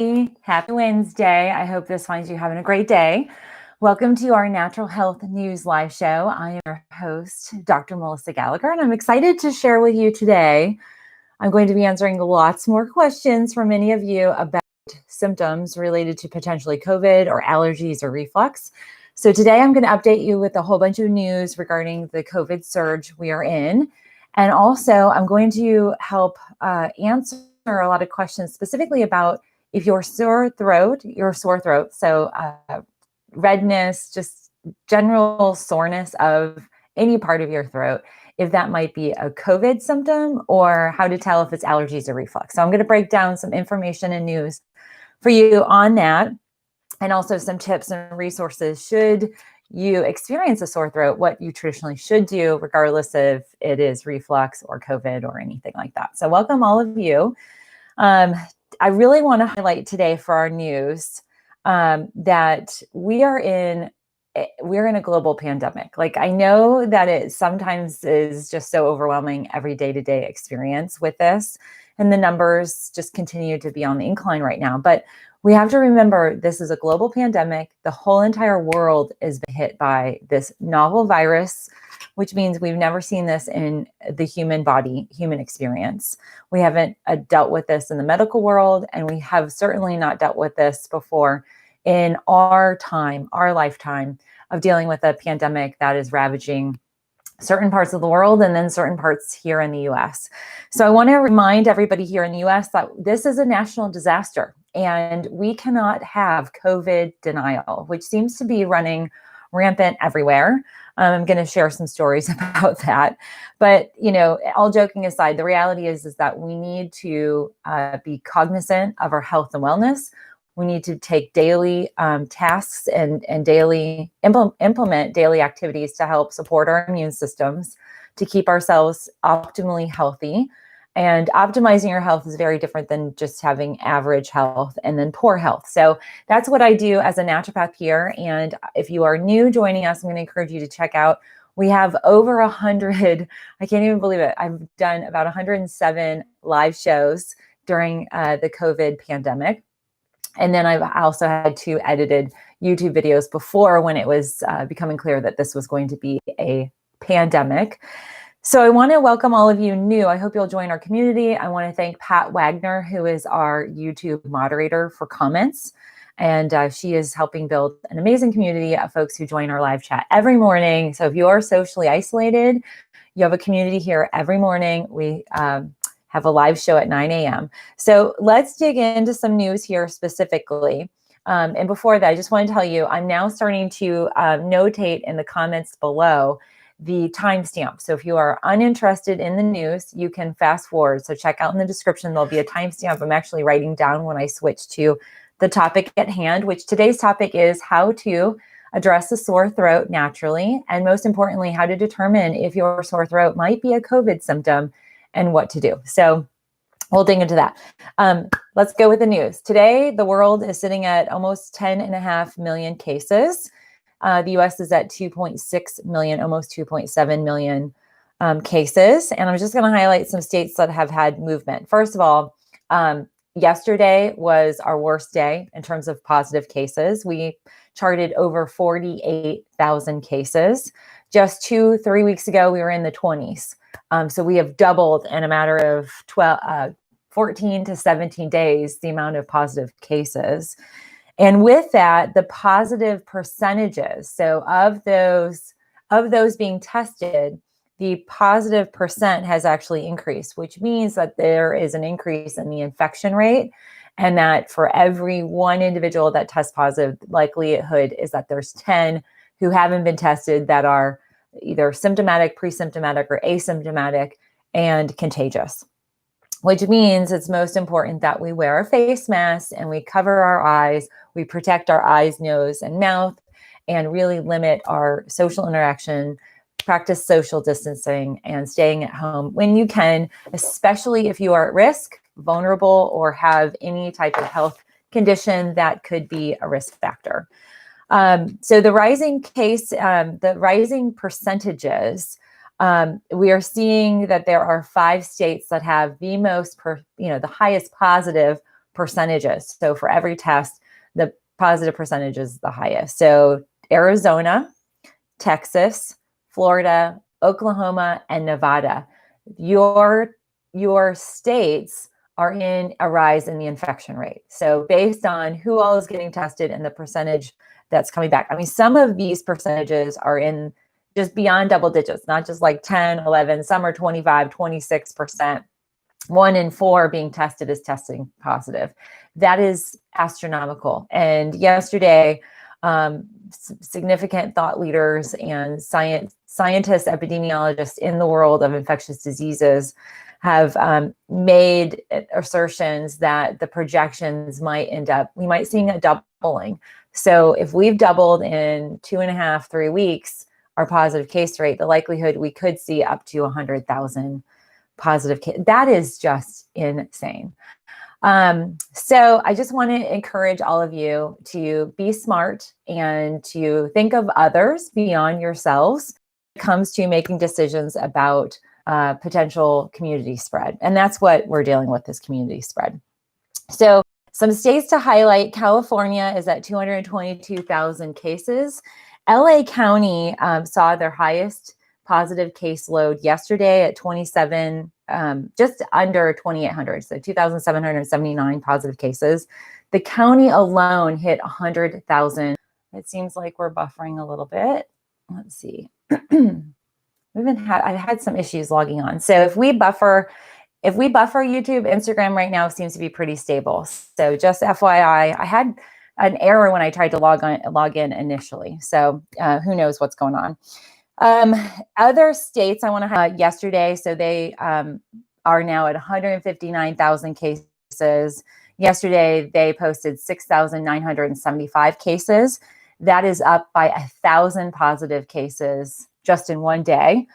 Happy Wednesday. I hope this finds you having a great day. Welcome to our Natural Health News Live show. I am your host, Dr. Melissa Gallagher, and I'm excited to share with you today. I'm going to be answering lots more questions from many of you about symptoms related to potentially COVID or allergies or reflux. So today I'm going to update you with a whole bunch of news regarding the COVID surge we are in. And also I'm going to help answer a lot of questions specifically about if your sore throat, so redness, just general soreness of any part of your throat, if that might be a COVID symptom, or how to tell if it's allergies or reflux. So I'm going to break down some information and news for you on that, and also some tips and resources should you experience a sore throat, what you traditionally should do, regardless if it is reflux or COVID or anything like that. So welcome all of you. I really want to highlight today for our news that we're in a global pandemic. Like, I know that it sometimes is just so overwhelming every day-to-day experience with this, and the numbers just continue to be on the incline right now. But we have to remember this is a global pandemic. The whole entire world is hit by this novel virus, which means we've never seen this in the human body, human experience. We haven't dealt with this in the medical world, and we have certainly not dealt with this before in our lifetime of dealing with a pandemic that is ravaging certain parts of the world and then certain parts here in the US. So I want to remind everybody here in the US that this is a national disaster, and we cannot have COVID denial, which seems to be running rampant everywhere. I'm going to share some stories about that. But, all joking aside, the reality is that we need to be cognizant of our health and wellness. We need to take daily tasks and daily implement daily activities to help support our immune systems, to keep ourselves optimally healthy. And optimizing your health is very different than just having average health and then poor health. So that's what I do as a naturopath here. And if you are new joining us, I'm going to encourage you to check out. We have over 100, I can't even believe it. I've done about 107 live shows during the COVID pandemic. And then I've also had 2 edited YouTube videos before, when it was becoming clear that this was going to be a pandemic. So I want to welcome all of you new. I hope you'll join our community. I want to thank Pat Wagner, who is our YouTube moderator for comments. And she is helping build an amazing community of folks who join our live chat every morning. So if you are socially isolated, you have a community here every morning. We have a live show at 9 a.m. So let's dig into some news here specifically. And before that, I just want to tell you, I'm now starting to notate in the comments below the timestamp. So if you are uninterested in the news, you can fast forward. So check out in the description, there'll be a timestamp. I'm actually writing down when I switch to the topic at hand, which today's topic is how to address a sore throat naturally, and most importantly, how to determine if your sore throat might be a COVID symptom and what to do. So we'll dig into that. Let's go with the news. Today, the world is sitting at almost 10.5 million cases. The US is at 2.6 million, almost 2.7 million cases. And I'm just going to highlight some states that have had movement. First of all, yesterday was our worst day in terms of positive cases. We charted over 48,000 cases. Just 2-3 weeks ago, we were in the 20s. So we have doubled in a matter of 14 to 17 days the amount of positive cases. And with that, the positive percentages, so of those being tested, the positive percent has actually increased, which means that there is an increase in the infection rate, and that for every one individual that tests positive, likelihood is that there's 10 who haven't been tested that are either symptomatic, pre-symptomatic, or asymptomatic and contagious, which means it's most important that we wear a face mask and we cover our eyes, we protect our eyes, nose, and mouth, and really limit our social interaction, practice social distancing, and staying at home when you can, especially if you are at risk, vulnerable, or have any type of health condition that could be a risk factor. So the rising percentages, we are seeing that there are 5 states that have the most, the highest positive percentages. So for every test, the positive percentage is the highest. So Arizona, Texas, Florida, Oklahoma, and Nevada. Your states are in a rise in the infection rate. So based on who all is getting tested and the percentage that's coming back. I mean, some of these percentages are in just beyond double digits, not just like 10, 11, some are 25, 26%. 1 in 4 being tested is testing positive. That is astronomical. And yesterday, significant thought leaders and scientists, epidemiologists in the world of infectious diseases have made assertions that the projections we might seeing a doubling. So if we've doubled in 2.5, 3 weeks, our positive case rate, the likelihood we could see up to 100,000 positive cases. That is just insane. So I just want to encourage all of you to be smart and to think of others beyond yourselves when it comes to making decisions about potential community spread. And that's what we're dealing with, is community spread. So some states to highlight: California is at 222,000 cases. LA County saw their highest positive caseload yesterday at 27, just under 2,800, so 2,779 positive cases. The county alone hit 100,000. It seems like we're buffering a little bit. Let's see. I've had some issues logging on. So if we buffer YouTube, Instagram right now seems to be pretty stable. So just FYI, I had an error when I tried to log in initially. So who knows what's going on. Other states I want to highlight yesterday. So they are now at 159,000 cases. Yesterday, they posted 6,975 cases. That is up by 1,000 positive cases just in one day.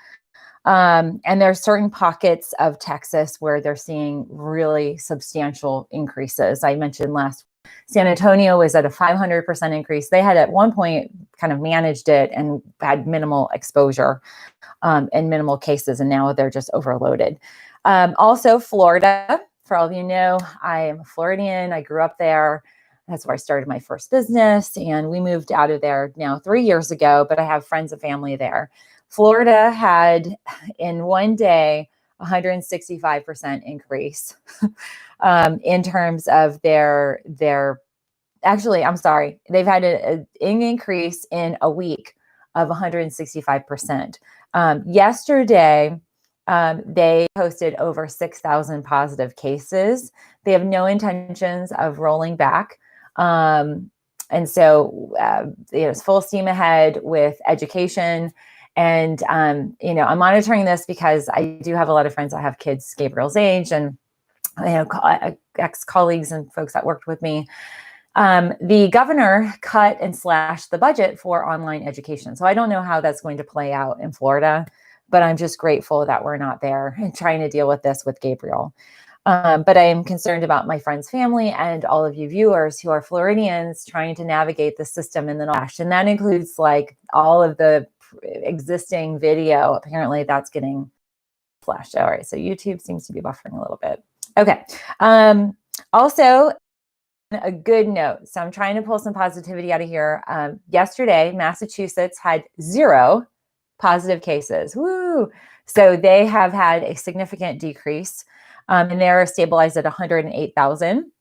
And there are certain pockets of Texas where they're seeing really substantial increases. I mentioned San Antonio was at a 500% increase. They had at one point kind of managed it and had minimal exposure and minimal cases, and now they're just overloaded. Also, Florida, for all of you know, I am a Floridian. I grew up there. That's where I started my first business, and we moved out of there now 3 years ago, but I have friends and family there. Florida had, in one day, 165% increase in terms of they've had an increase in a week of 165%. Yesterday, they posted over 6,000 positive cases. They have no intentions of rolling back. And so, it's full steam ahead with education. And, I'm monitoring this because I do have a lot of friends that have kids Gabriel's age, and ex-colleagues and folks that worked with me. The governor cut and slashed the budget for online education. So I don't know how that's going to play out in Florida, but I'm just grateful that we're not there and trying to deal with this with Gabriel. But I am concerned about my friend's family and all of you viewers who are Floridians trying to navigate the system in the Nash. And that includes like all of the existing video. Apparently that's getting flashed. All right. So YouTube seems to be buffering a little bit. Okay. Also, a good note. So I'm trying to pull some positivity out of here. Yesterday, Massachusetts had 0 positive cases. Woo! So they have had a significant decrease, and they're stabilized at 108,000.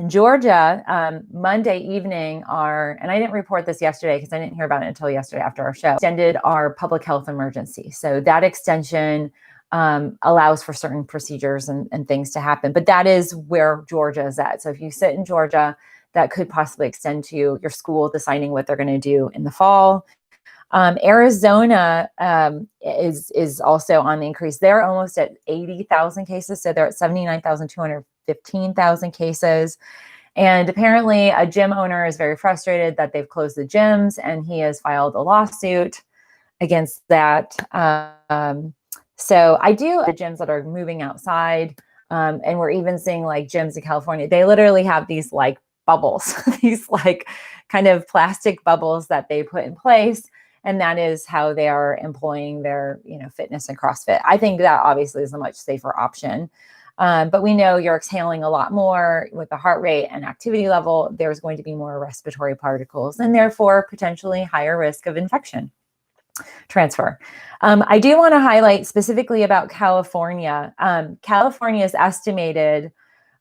Georgia, Monday evening, and I didn't report this yesterday because I didn't hear about it until yesterday after our show, extended our public health emergency. So that extension allows for certain procedures and things to happen. But that is where Georgia is at. So if you sit in Georgia, that could possibly extend to your school deciding what they're going to do in the fall. Arizona is also on the increase. They're almost at 80,000 cases. So they're at 79,215,000 cases. And apparently a gym owner is very frustrated that they've closed the gyms, and he has filed a lawsuit against that. So I do the gyms that are moving outside. And we're even seeing like gyms in California, they literally have these like bubbles, these like kind of plastic bubbles that they put in place. And that is how they are employing their, fitness and CrossFit. I think that obviously is a much safer option. But we know you're exhaling a lot more with the heart rate and activity level. There's going to be more respiratory particles and therefore potentially higher risk of infection transfer. I do want to highlight specifically about California. California is estimated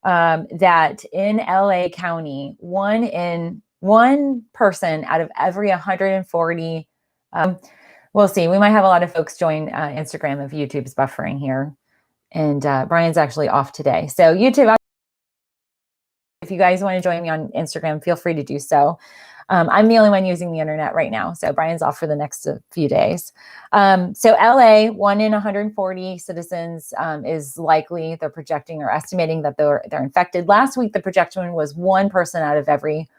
that in LA County, one person out of every 140, we'll see. We might have a lot of folks join Instagram if YouTube's buffering here. And Brian's actually off today. So YouTube, if you guys want to join me on Instagram, feel free to do so. I'm the only one using the internet right now. So Brian's off for the next few days. So LA, 1 in 140 citizens is likely, they're projecting or estimating that they're infected. Last week, the projection was 1 person out of every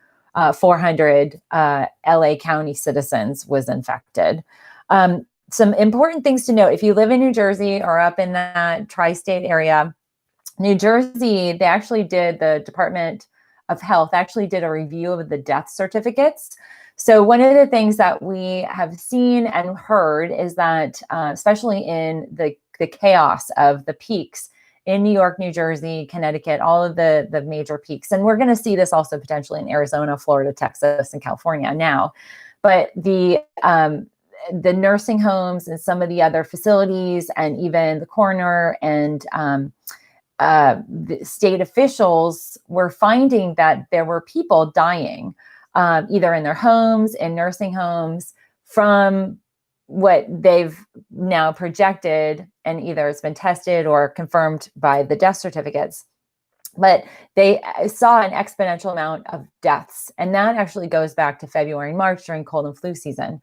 400 LA County citizens was infected. Some important things to note, if you live in New Jersey or up in that tri-state area, New Jersey, the Department of Health actually did a review of the death certificates. So one of the things that we have seen and heard is that, especially in the chaos of the peaks in New York, New Jersey, Connecticut, all of the major peaks, and we're going to see this also potentially in Arizona, Florida, Texas, and California now, but the nursing homes and some of the other facilities and even the coroner and the state officials were finding that there were people dying either in their homes, in nursing homes, from what they've now projected, and either it's been tested or confirmed by the death certificates. But they saw an exponential amount of deaths. And that actually goes back to February and March during cold and flu season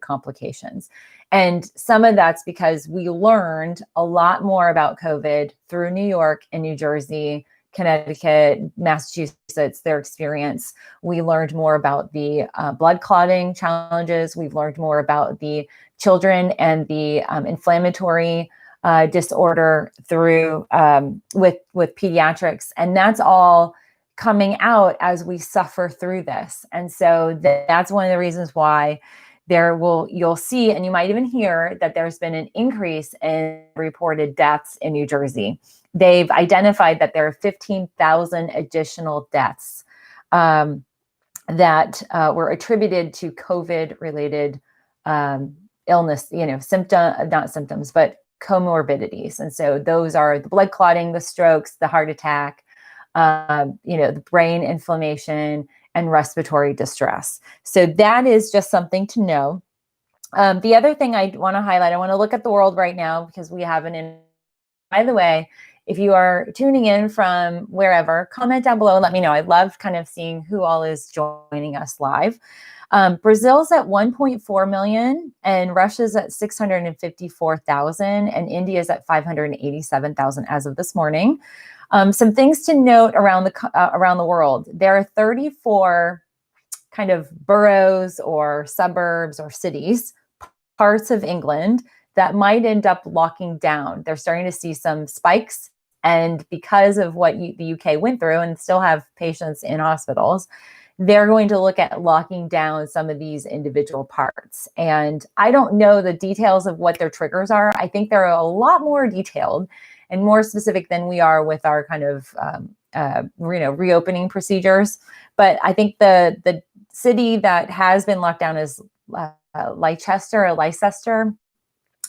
complications. And some of that's because we learned a lot more about COVID through New York and New Jersey, Connecticut, Massachusetts, their experience. We learned more about the blood clotting challenges. We've learned more about the children and the inflammatory disorder through with pediatrics. And that's all coming out as we suffer through this. And so that's one of the reasons why you'll see, and you might even hear that there's been an increase in reported deaths in New Jersey. They've identified that there are 15,000 additional deaths that were attributed to COVID-related illness, not symptoms, but comorbidities. And so those are the blood clotting, the strokes, the heart attack, the brain inflammation, and respiratory distress. So that is just something to know. The other thing I want to highlight, I want to look at the world right now because we have by the way, if you are tuning in from wherever, comment down below and let me know. I love kind of seeing who all is joining us live. Brazil's at 1.4 million and Russia's at 654,000 and India's at 587,000 as of this morning. Some things to note around the world. There are 34 kind of boroughs or suburbs or cities, parts of England that might end up locking down. They're starting to see some spikes. And because of what the UK went through and still have patients in hospitals, they're going to look at locking down some of these individual parts. And I don't know the details of what their triggers are. I think they're a lot more detailed and more specific than we are with our kind of reopening procedures. But I think the city that has been locked down is Leicester or Leicester.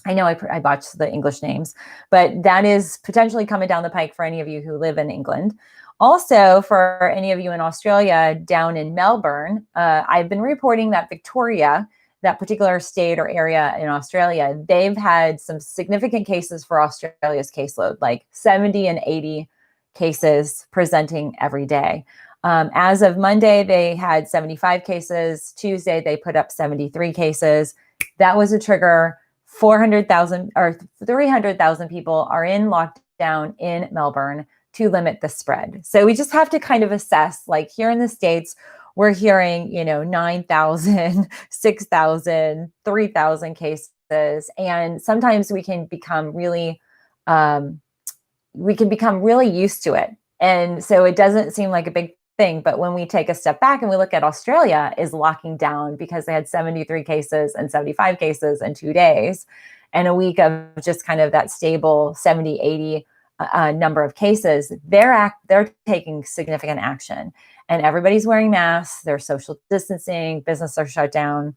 I know I botched the English names, but that is potentially coming down the pike for any of you who live in England. Also, for any of you in Australia, down in Melbourne, I've been reporting that Victoria, that particular state or area in Australia, they've had some significant cases for Australia's caseload, like 70 and 80 cases presenting every day. As of Monday, they had 75 cases. Tuesday, they put up 73 cases. That was a trigger. 400,000 or 300,000 people are in lockdown in Melbourne to limit the spread. So we just have to kind of assess, like here in the States, we're hearing, 9,000, 6,000, 3,000 cases. And sometimes we can become really used to it. And so it doesn't seem like a big thing. But when we take a step back and we look at Australia is locking down because they had 73 cases and 75 cases in 2 days and a week of just kind of that stable 70, 80 number of cases, they're taking significant action, and everybody's wearing masks. There's social distancing, businesses are shut down,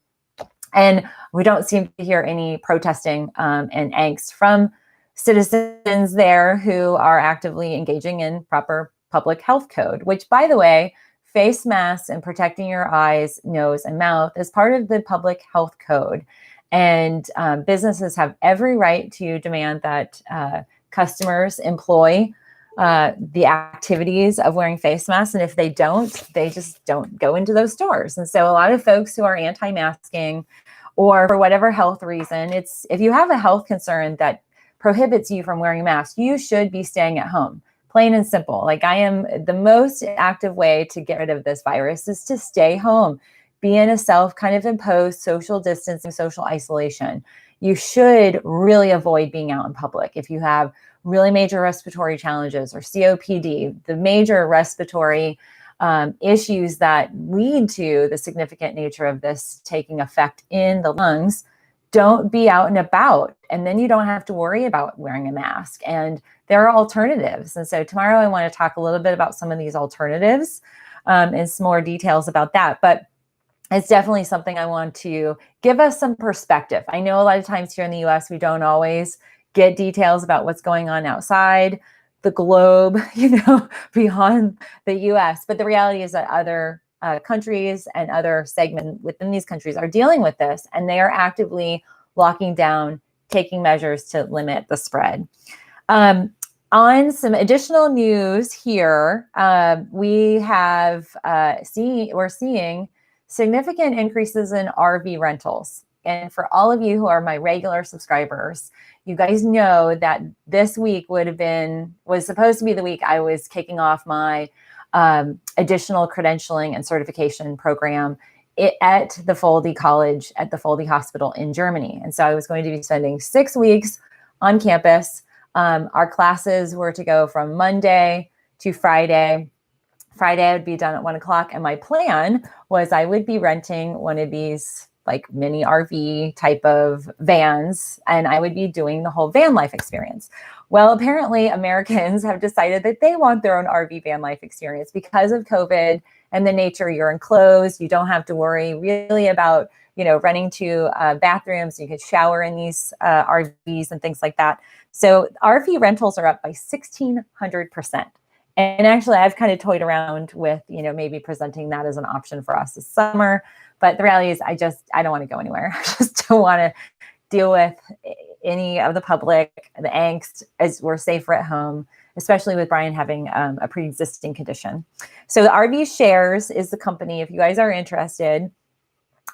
and we don't seem to hear any protesting and angst from citizens there who are actively engaging in proper public health code, which, by the way, face masks and protecting your eyes, nose, and mouth is part of the public health code. And businesses have every right to demand that customers employ the activities of wearing face masks. And if they don't, they just don't go into those stores. And so a lot of folks who are anti-masking, or for whatever health reason, if you have a health concern that prohibits you from wearing a mask, you should be staying at home. Plain and simple. Like, I am, the most active way to get rid of this virus is to stay home, be in a self kind of imposed social distancing, social isolation. You should really avoid being out in public. If you have really major respiratory challenges or COPD, the major respiratory issues that lead to the significant nature of this taking effect in the lungs, don't be out and about. And then you don't have to worry about wearing a mask. And there are alternatives. And so tomorrow I want to talk a little bit about some of these alternatives and some more details about that. But it's definitely something I want to give us some perspective. I know a lot of times here in the US, we don't always get details about what's going on outside the globe, beyond the US. But the reality is that other countries and other segments within these countries are dealing with this, and they are actively locking down, taking measures to limit the spread. On some additional news here, we're seeing significant increases in RV rentals. And for all of you who are my regular subscribers, you guys know that this week was supposed to be the week I was kicking off my additional credentialing and certification program at the Foldy College, at the Foldy Hospital in Germany. And so I was going to be spending 6 weeks on campus. Our classes were to go from Monday to Friday. Friday I would be done at 1 o'clock. And my plan was I would be renting one of these like mini RV type of vans, and I would be doing the whole van life experience. Well, apparently Americans have decided that they want their own RV van life experience because of COVID and the nature. You're enclosed. You don't have to worry really about, running to bathrooms. You could shower in these RVs and things like that. So RV rentals are up by 1,600%. And actually, I've kind of toyed around with, maybe presenting that as an option for us this summer. But the reality is I don't want to go anywhere. I just don't want to deal with any of the public, the angst, as we're safer at home, especially with Brian having a pre-existing condition. So the RV Shares is the company. If you guys are interested,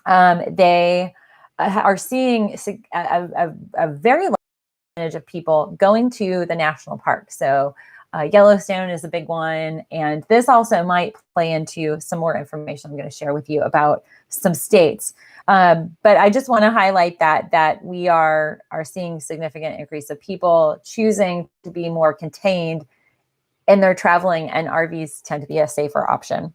they are seeing a very large percentage of people going to the national park. So Yellowstone is a big one. And this also might play into some more information I'm going to share with you about some states. But I just want to highlight that we are seeing significant increase of people choosing to be more contained in their traveling, and RVs tend to be a safer option.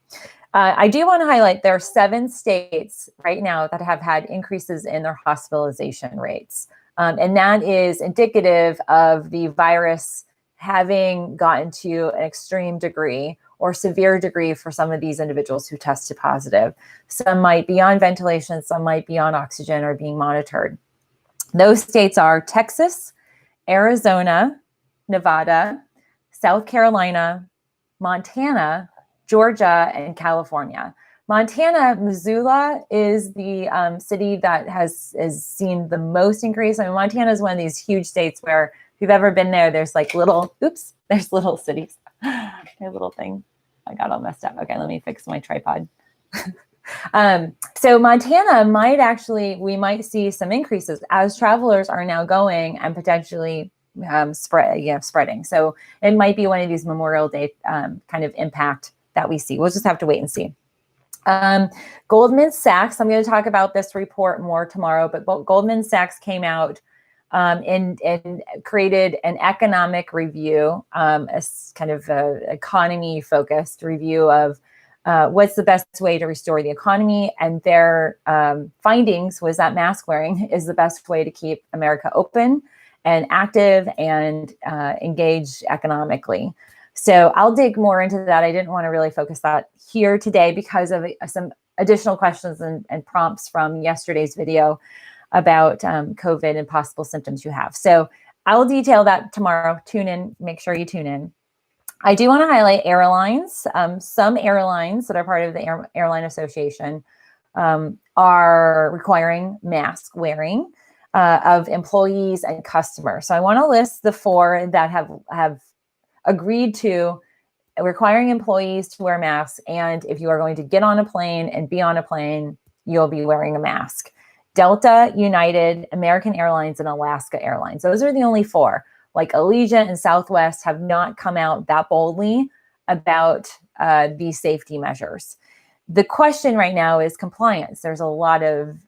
I do want to highlight there are 7 states right now that have had increases in their hospitalization rates. And that is indicative of the virus having gotten to an extreme degree or severe degree for some of these individuals who tested positive. Some might be on ventilation, some might be on oxygen or being monitored. Those states are Texas, Arizona, Nevada, South Carolina, Montana, Georgia, and California. Montana, Missoula is the city that has seen the most increase. I mean, Montana is one of these huge states where if you've ever been there, there's like there's little cities. There's little thing. I got all messed up. Okay, let me fix my tripod. So Montana we might see some increases as travelers are now going and potentially spreading. So it might be one of these Memorial Day kind of impact that we see. We'll just have to wait and see. Goldman Sachs, I'm going to talk about this report more tomorrow, but Goldman Sachs came out and created an economic review, a kind of economy-focused review of what's the best way to restore the economy. And their findings was that mask wearing is the best way to keep America open and active and engaged economically. So I'll dig more into that. I didn't want to really focus that here today because of some additional questions and prompts from yesterday's video about COVID and possible symptoms you have. So I will detail that tomorrow. Tune in, make sure you tune in. I do want to highlight airlines. Some airlines that are part of the Airline Association are requiring mask wearing of employees and customers. So I want to list the 4 that have agreed to requiring employees to wear masks. And if you are going to get on a plane and be on a plane, you'll be wearing a mask. Delta, United, American Airlines, and Alaska Airlines. Those are the only 4. Like Allegiant and Southwest have not come out that boldly about these safety measures. The question right now is compliance. There's a lot of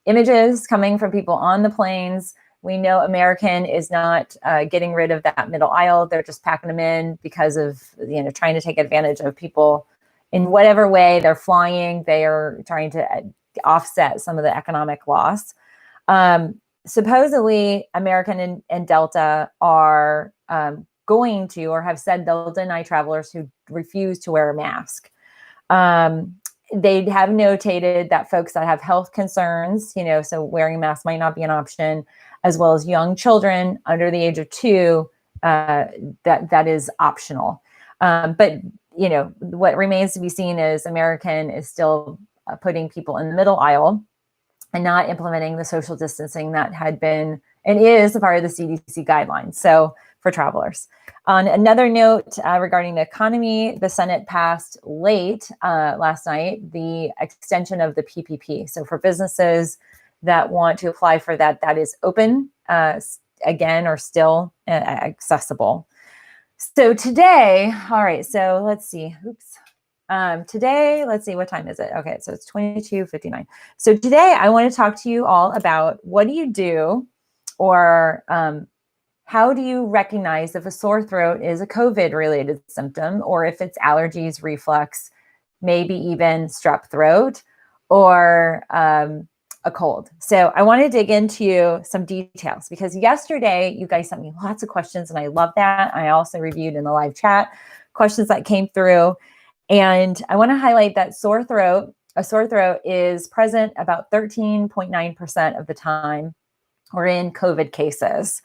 images coming from people on the planes. We know American is not getting rid of that middle aisle. They're just packing them in because of, trying to take advantage of people in whatever way they're flying. They are trying to offset some of the economic loss. Supposedly, American and Delta are going to, or have said they'll deny travelers who refuse to wear a mask. They have notated that folks that have health concerns, so wearing a mask might not be an option, as well as young children under the age of 2, that is optional. But what remains to be seen is American is still putting people in the middle aisle and not implementing the social distancing that had been and is a part of the CDC guidelines. So for travelers. On another note, regarding the economy, the Senate passed late last night the extension of the PPP. So for businesses that want to apply for that, that is open again, or still accessible. So today, all right, so let's see. Today, let's see, what time is it? Okay, so it's 22:59. So today I want to talk to you all about what do you do, or how do you recognize if a sore throat is a COVID-related symptom, or if it's allergies, reflux, maybe even strep throat, or a cold. So I want to dig into some details because yesterday you guys sent me lots of questions and I love that. I also reviewed in the live chat questions that came through. And I want to highlight that a sore throat is present about 13.9% of the time or in COVID cases.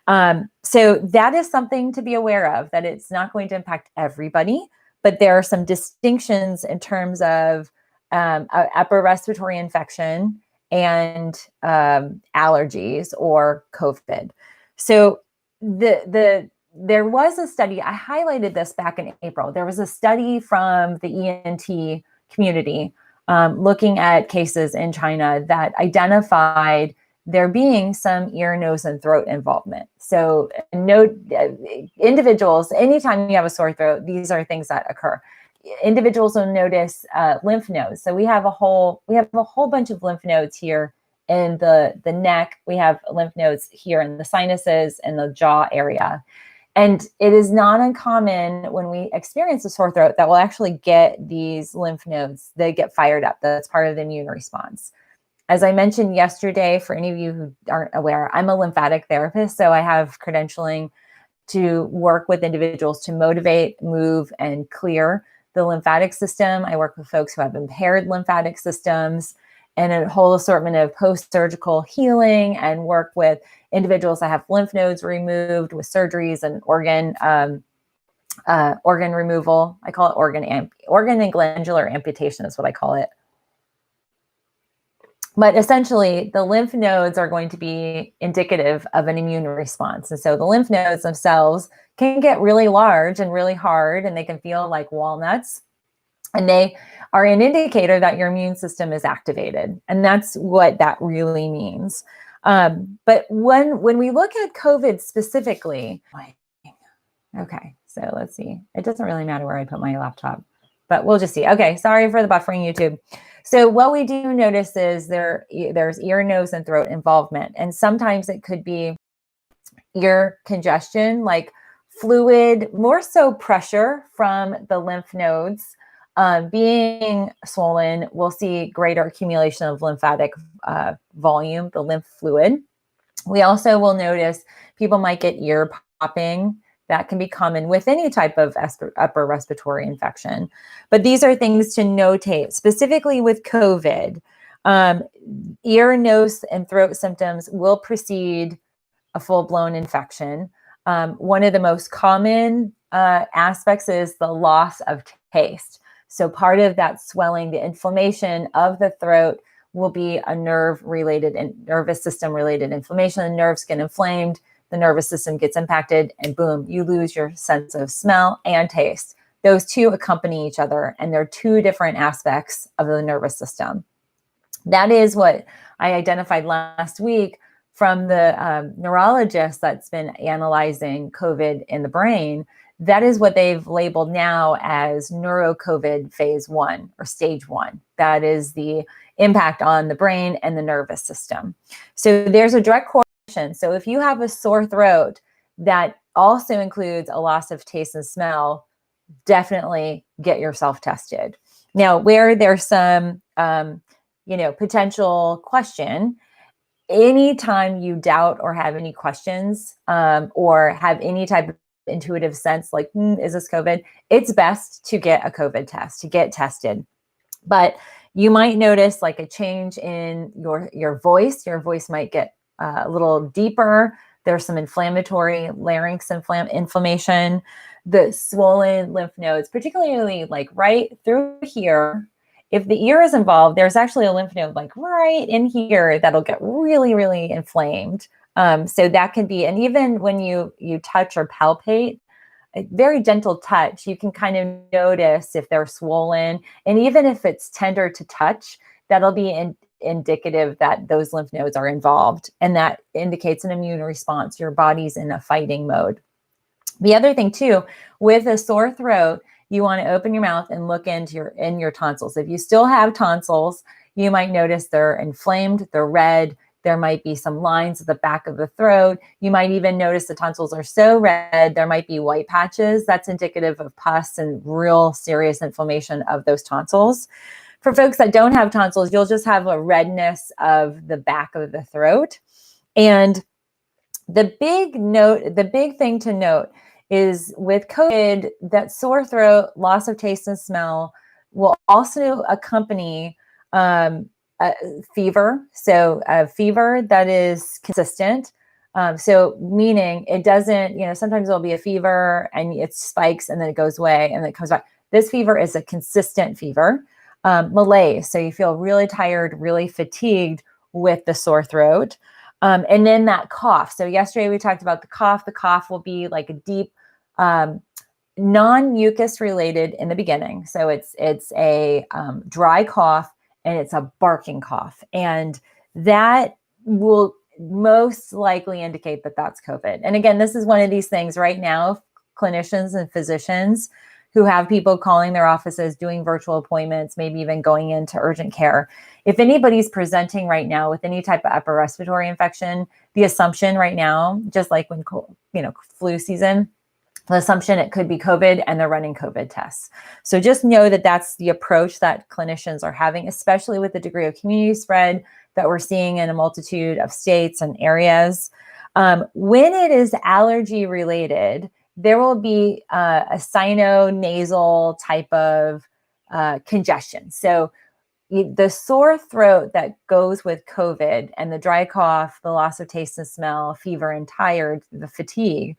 So that is something to be aware of, that it's not going to impact everybody, but there are some distinctions in terms of upper respiratory infection and allergies or COVID. So there was a study, I highlighted this back in April. There was a study from the ENT community looking at cases in China that identified there being some ear, nose, and throat involvement. So individuals, anytime you have a sore throat, these are things that occur. Individuals will notice lymph nodes. So we have a whole bunch of lymph nodes here in the neck. We have lymph nodes here in the sinuses and the jaw area. And it is not uncommon when we experience a sore throat that we'll actually get these lymph nodes, they get fired up. That's part of the immune response. As I mentioned yesterday, for any of you who aren't aware, I'm a lymphatic therapist, so I have credentialing to work with individuals to motivate, move, and clear the lymphatic system. I work with folks who have impaired lymphatic systems and a whole assortment of post-surgical healing, and work with individuals that have lymph nodes removed with surgeries and organ removal. I call it organ and glandular amputation is what I call it. But essentially, the lymph nodes are going to be indicative of an immune response. And so the lymph nodes themselves can get really large and really hard, and they can feel like walnuts. And they are an indicator that your immune system is activated. And that's what that really means. But when we look at COVID specifically, okay, so let's see. It doesn't really matter where I put my laptop, but we'll just see. Okay, sorry for the buffering, YouTube. So what we do notice is there's ear, nose, and throat involvement. And sometimes it could be ear congestion, like fluid, more so pressure from the lymph nodes being swollen. We'll see greater accumulation of lymphatic volume, the lymph fluid. We also will notice people might get ear popping. That can be common with any type of upper respiratory infection. But these are things to notate, specifically with COVID. Ear, nose, and throat symptoms will precede a full-blown infection. One of the most common aspects is the loss of taste. So part of that swelling, the inflammation of the throat, will be a nerve-related and nervous system-related inflammation. The nerves get inflamed, the nervous system gets impacted, and boom, you lose your sense of smell and taste. Those two accompany each other, and they're two different aspects of the nervous system. That is what I identified last week from the neurologist that's been analyzing COVID in the brain. That is what they've labeled now as neuro-COVID phase 1 or stage 1. That is the impact on the brain and the nervous system. So there's a direct correlation. So if you have a sore throat that also includes a loss of taste and smell, definitely get yourself tested. Now, where there's some potential question, anytime you doubt or have any questions or have any type of intuitive sense like, is this COVID? It's best to get a COVID test, to get tested. But you might notice like a change in your voice. Your voice might get a little deeper. There's some inflammatory larynx inflammation. The swollen lymph nodes, particularly like right through here. If the ear is involved, there's actually a lymph node like right in here that'll get really, really inflamed. So that can be, and even when you touch or palpate, a very gentle touch, you can kind of notice if they're swollen. And even if it's tender to touch, that'll be indicative that those lymph nodes are involved. And that indicates an immune response. Your body's in a fighting mode. The other thing too, with a sore throat, you want to open your mouth and look into your tonsils. If you still have tonsils, you might notice they're inflamed, they're red. There might be some lines at the back of the throat. You might even notice the tonsils are so red, there might be white patches. That's indicative of pus and real serious inflammation of those tonsils. For folks that don't have tonsils, you'll just have a redness of the back of the throat. And the big thing to note is with COVID, that sore throat, loss of taste and smell will also accompany a fever. So a fever that is consistent. So meaning it doesn't, sometimes there'll be a fever and it spikes and then it goes away and then it comes back. This fever is a consistent fever. Malaise. So you feel really tired, really fatigued with the sore throat. And then that cough. So yesterday we talked about the cough. The cough will be like a deep, non-mucus related in the beginning. So it's a dry cough and it's a barking cough. And that will most likely indicate that that's COVID. And again, this is one of these things right now, clinicians and physicians who have people calling their offices, doing virtual appointments, maybe even going into urgent care. If anybody's presenting right now with any type of upper respiratory infection, the assumption right now, just like when flu season, the assumption it could be COVID and they're running COVID tests. So just know that that's the approach that clinicians are having, especially with the degree of community spread that we're seeing in a multitude of states and areas. When it is allergy related, there will be a sinonasal type of congestion. So the sore throat that goes with COVID and the dry cough, the loss of taste and smell, fever and tired, the fatigue,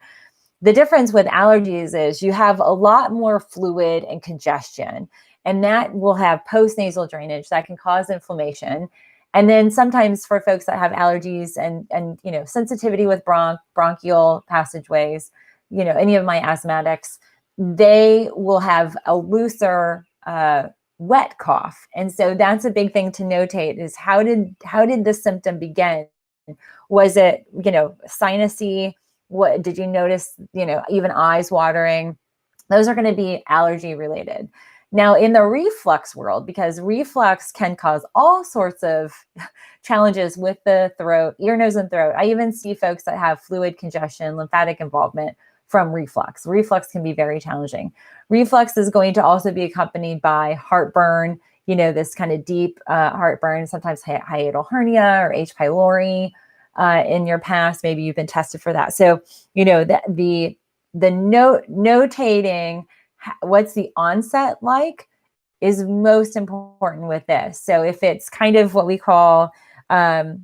the difference with allergies is you have a lot more fluid and congestion, and that will have postnasal drainage that can cause inflammation. And then sometimes for folks that have allergies and sensitivity with bronchial passageways, any of my asthmatics, they will have a looser, wet cough. And so that's a big thing to notate is how did the symptom begin? Was it, sinusy? What did you notice, even eyes watering? Those are going to be allergy related. Now in the reflux world, because reflux can cause all sorts of challenges with the throat, ear, nose, and throat. I even see folks that have fluid congestion, lymphatic involvement from reflux. Reflux can be very challenging. Reflux is going to also be accompanied by heartburn, this kind of deep heartburn, sometimes hiatal hernia or H. pylori. in your past. Maybe you've been tested for that. So, the notating what's the onset like is most important with this. So if it's kind of what we call fluidy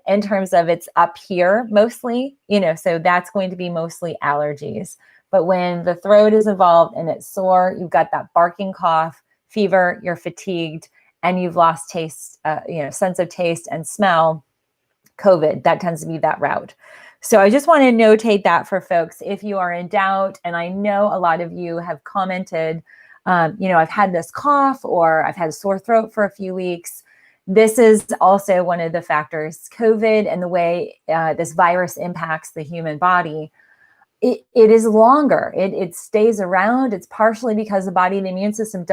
in terms of it's up here mostly, so that's going to be mostly allergies. But when the throat is involved and it's sore, you've got that barking cough, fever, you're fatigued, and you've lost taste, sense of taste and smell, COVID, that tends to be that route. So I just want to notate that for folks if you are in doubt. And I know a lot of you have commented, I've had this cough or I've had a sore throat for a few weeks. This is also one of the factors, COVID and the way this virus impacts the human body. It is longer. It stays around. It's partially because the body, the immune system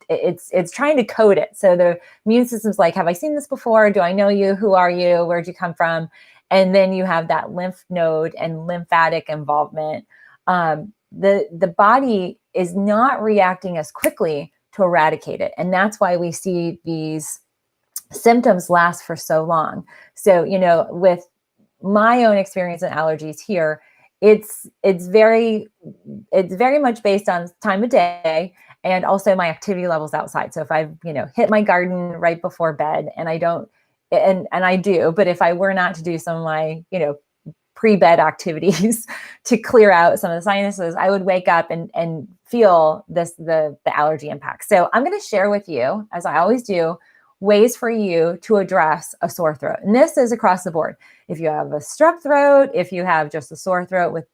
it's trying to code it. So the immune system's like, have I seen this before? Do I know you? Who are you? Where'd you come from? And then you have that lymph node and lymphatic involvement. The body is not reacting as quickly to eradicate it. And that's why we see these symptoms last for so long. So, with my own experience in allergies here, it's very much based on time of day and also my activity levels outside. So if I've, hit my garden right before bed and I don't, and I do, but if I were not to do some of my, pre-bed activities to clear out some of the sinuses, I would wake up and feel the allergy impact. So I'm going to share with you, as I always do, ways for you to address a sore throat. And this is across the board. If you have a strep throat, if you have just a sore throat with,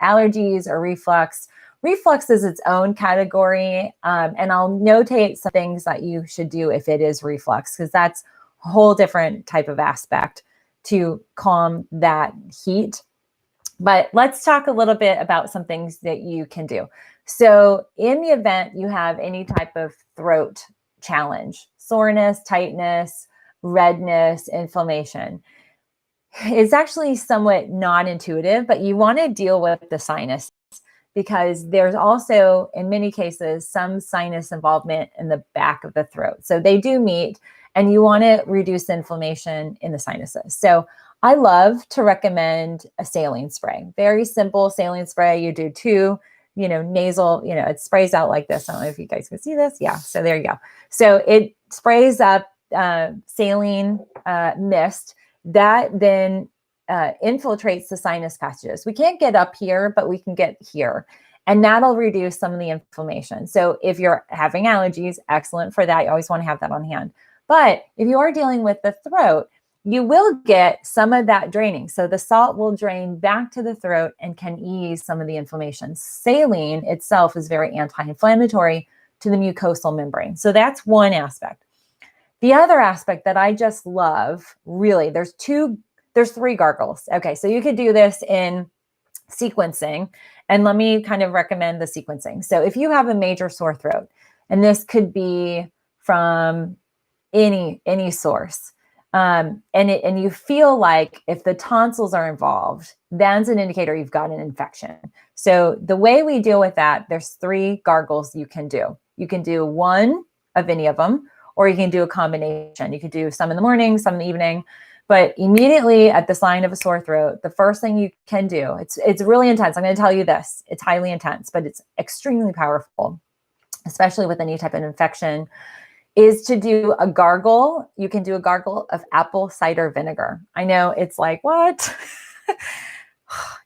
allergies or reflux. Reflux is its own category. And I'll notate some things that you should do if it is reflux, because that's a whole different type of aspect to calm that heat. But let's talk a little bit about some things that you can do. So in the event you have any type of throat challenge, soreness, tightness, redness, inflammation, it's actually somewhat non-intuitive, but you want to deal with the sinus because there's also, in many cases, some sinus involvement in the back of the throat. So they do meet, and you want to reduce inflammation in the sinuses. So I love to recommend a saline spray. Very simple saline spray. You do 2, nasal, it sprays out like this. I don't know if you guys can see this. Yeah, so there you go. So it sprays up saline mist that then infiltrates the sinus passages. We can't get up here, but we can get here. And that'll reduce some of the inflammation. So if you're having allergies, excellent for that. You always want to have that on hand. But if you are dealing with the throat, you will get some of that draining. So the salt will drain back to the throat and can ease some of the inflammation. Saline itself is very anti-inflammatory to the mucosal membrane. So that's one aspect. The other aspect that I just love, really, there's 3 gargles. Okay, so you could do this in sequencing. And let me kind of recommend the sequencing. So if you have a major sore throat, and this could be from any source, and you feel like if the tonsils are involved, that's an indicator you've got an infection. So the way we deal with that, there's 3 gargles you can do. You can do one of any of them, or you can do a combination. You could do some in the morning, some in the evening. But immediately at the sign of a sore throat, the first thing you can do, it's really intense. I'm going to tell you this. It's highly intense, but it's extremely powerful, especially with any type of infection, is to do a gargle. You can do a gargle of apple cider vinegar. I know it's like, what?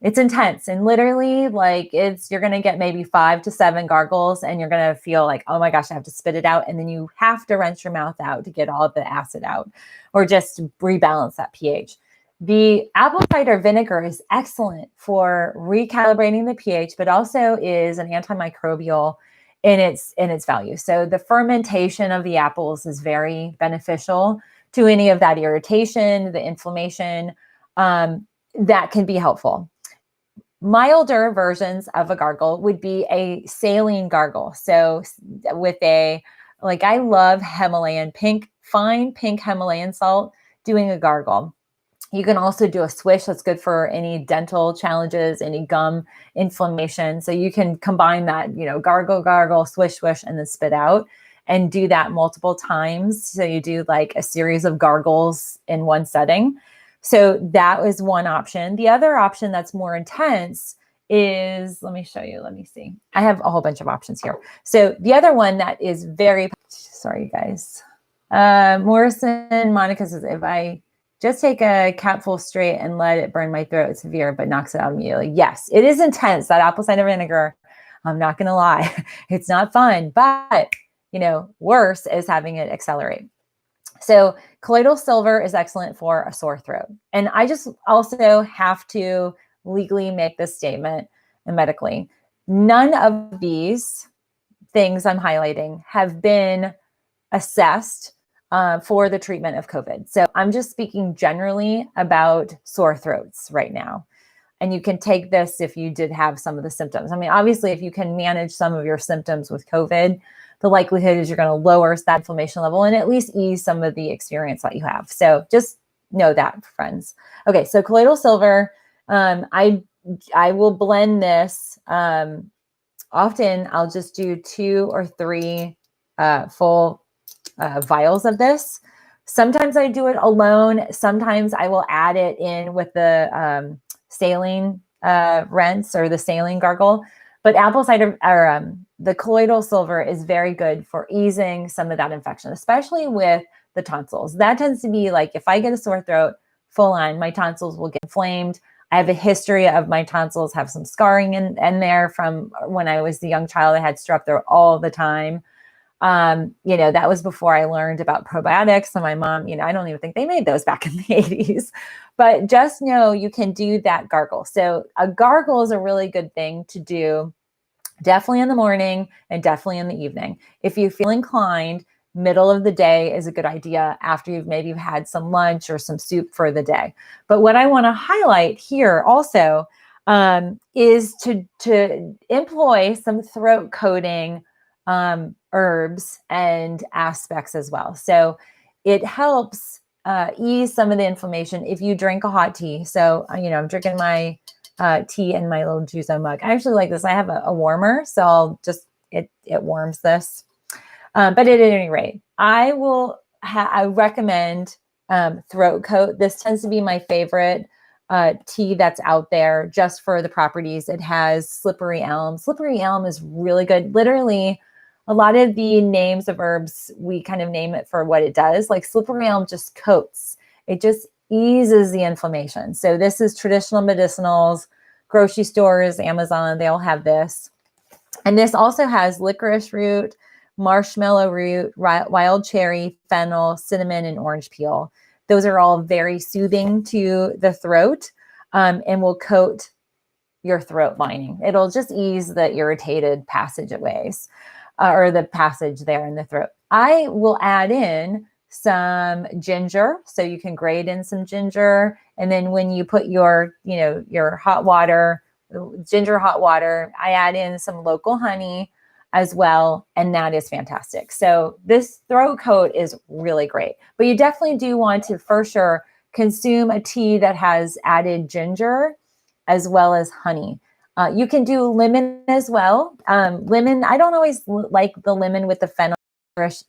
It's intense. And literally you're going to get maybe 5 to 7 gargles and you're going to feel like, oh my gosh, I have to spit it out. And then you have to rinse your mouth out to get all of the acid out or just to rebalance that pH. The apple cider vinegar is excellent for recalibrating the pH, but also is an antimicrobial in its value. So the fermentation of the apples is very beneficial to any of that irritation, the inflammation, that can be helpful. Milder versions of a gargle would be a saline gargle. So with I love Himalayan fine pink Himalayan salt doing a gargle. You can also do a swish. That's good for any dental challenges, any gum inflammation. So you can combine that, gargle, swish, and then spit out. and do that multiple times. So you do like a series of gargles in one setting. So that was one option. The other option that's more intense is, let me show you. Let me see. I have a whole bunch of options here. So the other one that is very, sorry guys. Morrison Monica says, if I just take a capful straight and let it burn my throat, it's severe, but knocks it out immediately. Yes, it is intense, that apple cider vinegar. I'm not going to lie. It's not fun, but worse is having it accelerate. So colloidal silver is excellent for a sore throat. And I just also have to legally make this statement, and medically, none of these things I'm highlighting have been assessed for the treatment of COVID. So I'm just speaking generally about sore throats right now. And you can take this if you did have some of the symptoms. I mean, obviously, if you can manage some of your symptoms with COVID, the likelihood is you're going to lower that inflammation level and at least ease some of the experience that you have. So just know that, friends. Okay, so colloidal silver, I will blend this. Often I'll just do 2 or 3 full vials of this. Sometimes I do it alone. Sometimes I will add it in with the saline rinse or the saline gargle. But apple cider or the colloidal silver is very good for easing some of that infection, especially with the tonsils. That tends to be like, if I get a sore throat full on, my tonsils will get inflamed. I have a history of my tonsils have some scarring in there from when I was a young child. I had strep throat all the time. That was before I learned about probiotics. And my mom, I don't even think they made those back in the 80s. But just know you can do that gargle. So a gargle is a really good thing to do, definitely in the morning and definitely in the evening. If you feel inclined, middle of the day is a good idea after you've maybe had some lunch or some soup for the day. But what I want to highlight here also is to employ some throat coating herbs and aspects as well. So it helps ease some of the inflammation if you drink a hot tea. So, I'm drinking my tea in my little Juzo mug. I actually like this. I have a warmer, so I'll just, it warms this. But at any rate, I recommend throat coat. This tends to be my favorite tea that's out there just for the properties. It has slippery elm. Slippery elm is really good. Literally, a lot of the names of herbs, we kind of name it for what it does. Like slippery elm just coats. It just eases the inflammation. So this is traditional medicinals, grocery stores, Amazon, they all have this. And this also has licorice root, marshmallow root, wild cherry, fennel, cinnamon, and orange peel. Those are all very soothing to the throat and will coat your throat lining. It'll just ease the irritated passageways or the passage there in the throat. I will add in some ginger. So you can grate in some ginger. And then when you put your hot water, ginger hot water, I add in some local honey as well. And that is fantastic. So this throat coat is really great, but you definitely do want to for sure consume a tea that has added ginger as well as honey. You can do lemon as well. Lemon, I don't always like the lemon with the fennel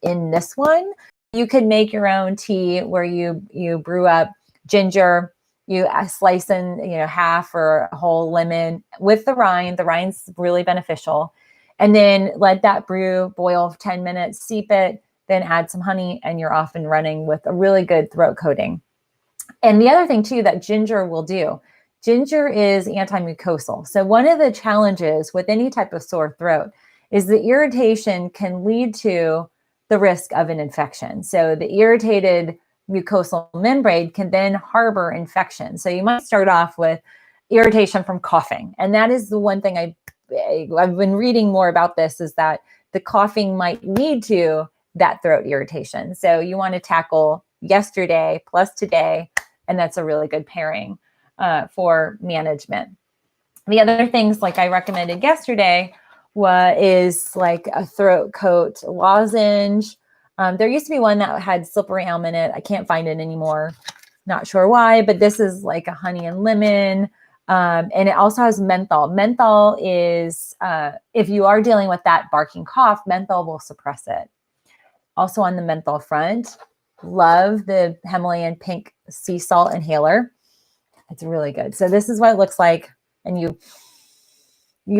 in this one. You could make your own tea where you brew up ginger, you slice in half or a whole lemon with the rind. The rind's really beneficial. And then let that brew boil 10 minutes, steep it, then add some honey, and you're off and running with a really good throat coating. And the other thing too that ginger will do, ginger is antimucosal. So one of the challenges with any type of sore throat is the irritation can lead to the risk of an infection. So the irritated mucosal membrane can then harbor infection. So you might start off with irritation from coughing. And that is the one thing I've been reading more about this, is that the coughing might lead to that throat irritation. So you want to tackle yesterday plus today, and that's a really good pairing for management. The other things like I recommended yesterday is like a throat coat lozenge. There used to be one that had slippery elm in it. I can't find it anymore. Not sure why, but this is like a honey and lemon. And it also has menthol. Menthol is, if you are dealing with that barking cough, menthol will suppress it. Also on the menthol front, love the Himalayan pink sea salt inhaler. It's really good. So this is what it looks like. And you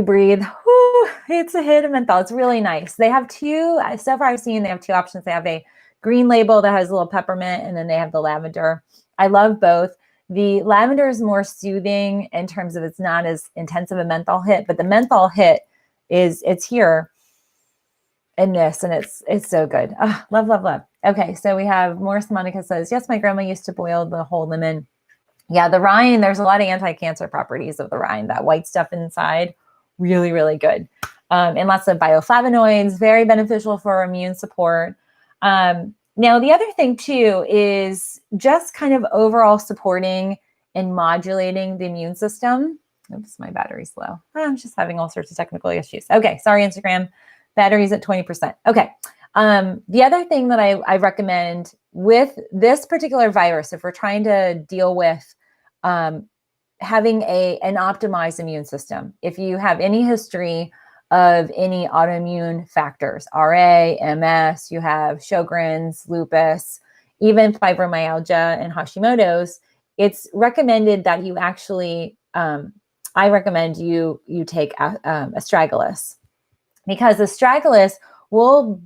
breathe. Whoo, it's a hit of menthol. It's really nice. They have two, so far I've seen, they have two options. They have a green label that has a little peppermint, and then they have the lavender. I love both. The lavender is more soothing in terms of it's not as intense of a menthol hit, but the menthol hit it's here in this, and it's so good. Oh, love, love, love. Okay, so we have Morris Monica says, yes, my grandma used to boil the whole lemon. Yeah, the rind, there's a lot of anti-cancer properties of the rind, that white stuff inside, really, really good. And lots of bioflavonoids, very beneficial for immune support. Now, the other thing too is just kind of overall supporting and modulating the immune system. Oops, my battery's low. I'm just having all sorts of technical issues. Okay, sorry, Instagram. Battery's at 20%. Okay. The other thing that I recommend with this particular virus, if we're trying to deal with having an optimized immune system, if you have any history of any autoimmune factors, RA, MS, you have Sjogren's, lupus, even fibromyalgia and Hashimoto's, it's recommended that you actually, I recommend you take astragalus, because astragalus will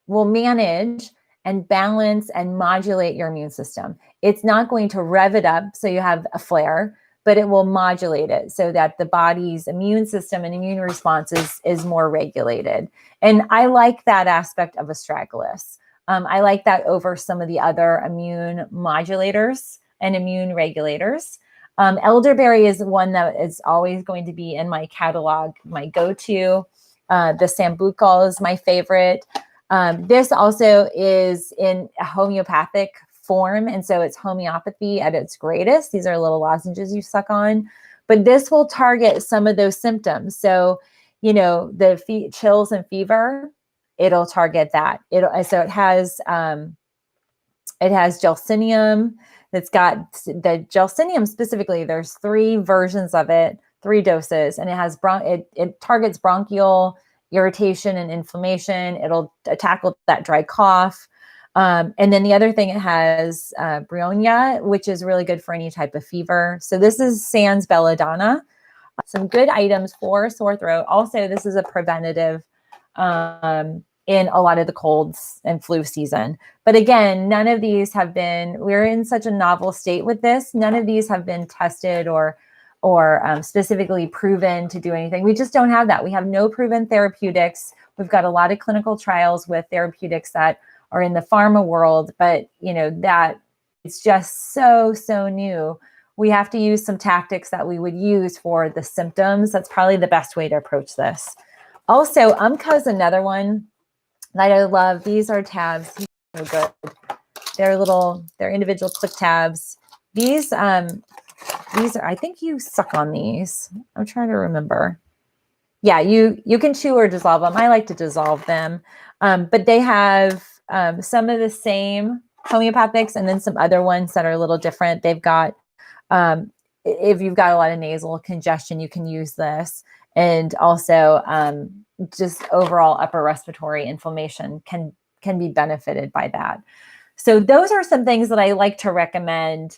manage and balance and modulate your immune system. It's not going to rev it up so you have a flare, but it will modulate it so that the body's immune system and immune response is more regulated. And I like that aspect of astragalus. I like that over some of the other immune modulators and immune regulators. Elderberry is one that is always going to be in my catalog, my go-to. The Sambuca is my favorite. This also is in a homeopathic form, and so it's homeopathy at its greatest. These are little lozenges you suck on, but this will target some of those symptoms. So, you know, the chills and fever, it'll target that. So it has gelsinium. That's got the gelsinium specifically. There's 3 versions of it, 3 doses, and it has it targets bronchial irritation and inflammation. It'll tackle that dry cough. And then the other thing, it has bryonia, which is really good for any type of fever. So this is sans belladonna. Some good items for sore throat. Also, this is a preventative in a lot of the colds and flu season. But again, none of these have been, we're in such a novel state with this. None of these have been tested or specifically proven to do anything. We just don't have that. We have no proven therapeutics. We've got a lot of clinical trials with therapeutics that are in the pharma world, but you know, that it's just so new. We have to use some tactics that we would use for the symptoms. That's probably the best way to approach this. Also, Umcka is another one that I love. These are tabs. So good. They're individual click tabs. These are, I think you suck on these. I'm trying to remember. Yeah, you can chew or dissolve them. I like to dissolve them. But they have some of the same homeopathics and then some other ones that are a little different. They've got, if you've got a lot of nasal congestion, you can use this. And also just overall upper respiratory inflammation can be benefited by that. So those are some things that I like to recommend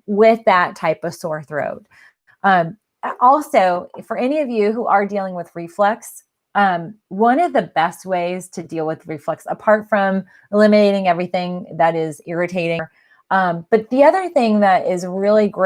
with that type of sore throat. Also, for any of you who are dealing with reflux, one of the best ways to deal with reflux, apart from eliminating everything that is irritating, but the other thing that is really great